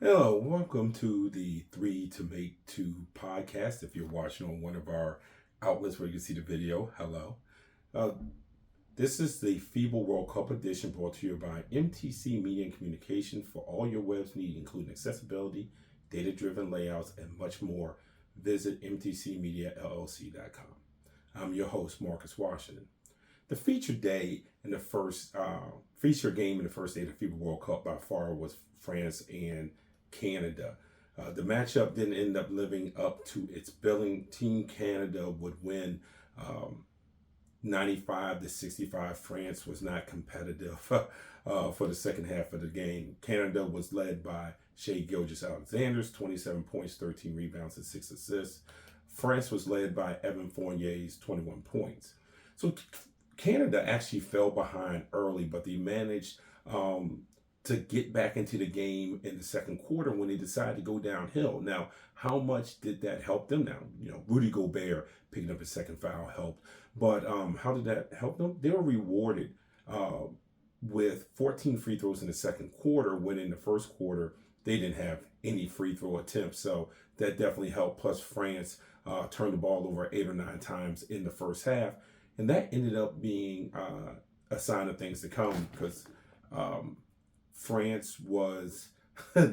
Hello, welcome to the 3 to Make 2 podcast. If you're watching on one of our outlets where you can see the video, hello. Uh, this is the FIBA World Cup edition brought to you by MTC Media and Communication for all your web's needs, including accessibility, data-driven layouts, and much more. Visit mtcmediallc.com. I'm your host, Marcus Washington. The featured day in the first feature game in the first day of the FIBA World Cup by far was France and Canada. The matchup didn't end up living up to its billing. Team Canada would win 95-65. France was not competitive for the second half of the game. Canada was led by Shai Gilgeous-Alexander's 27 points, 13 rebounds, and 6 assists. France was led by Evan Fournier's 21 points. So Canada actually fell behind early, but they managed to get back into the game in the second quarter when they decided to go downhill. Now, how much did that help them? Now, Rudy Gobert picking up his second foul helped, but how did that help them? They were rewarded with 14 free throws in the second quarter, when in the first quarter they didn't have any free throw attempts. So that definitely helped. Plus, France turned the ball over 8 or 9 times in the first half. And that ended up being a sign of things to come, because France was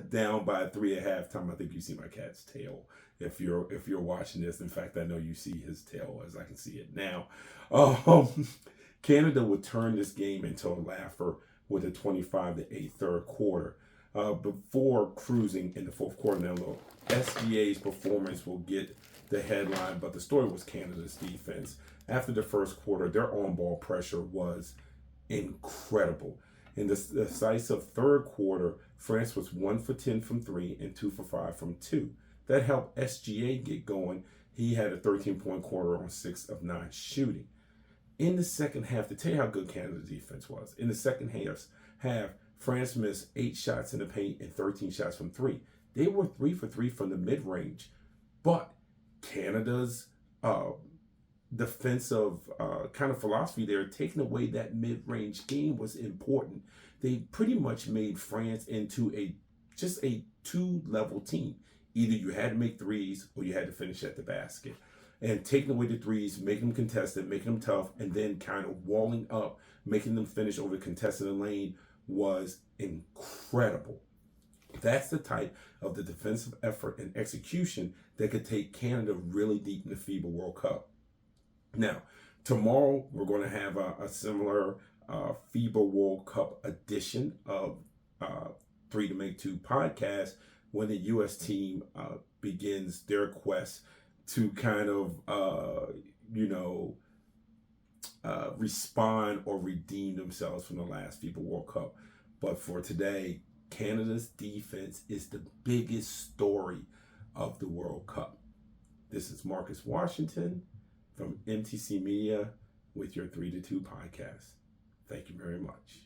down by 3 at halftime. I think you see my cat's tail if you're watching this. In fact, I know you see his tail as I can see it now. Canada would turn this game into a laugher with a 25-8 third quarter before cruising in the fourth quarter. Now, look, SGA's performance will get the headline, but the story was Canada's defense. After the first quarter, their on-ball pressure was incredible. In the decisive third quarter, France was 1 for 10 from 3 and 2 for 5 from 2. That helped SGA get going. He had a 13-point quarter on 6 of 9 shooting. In the second half, to tell you how good Canada's defense was, in the second half, France missed 8 shots in the paint and 13 shots from 3. They were 3 for 3 from the mid-range, but Canada's defensive kind of philosophy there, taking away that mid-range game, was important. They pretty much made France into just a 2-level team. Either you had to make threes or you had to finish at the basket. And taking away the threes, making them contested, making them tough, and then kind of walling up, making them finish over the contested lane was incredible. That's the type of the defensive effort and execution that could take Canada really deep in the FIBA World Cup. Now, tomorrow we're going to have a similar FIBA World Cup edition of 3 to Make 2 podcast, when the U.S. team begins their quest to kind of, respond or redeem themselves from the last FIBA World Cup. But for today, Canada's defense is the biggest story of the World Cup. This is Marcus Washington from MTC Media with your 3 to 2 podcast. Thank you very much.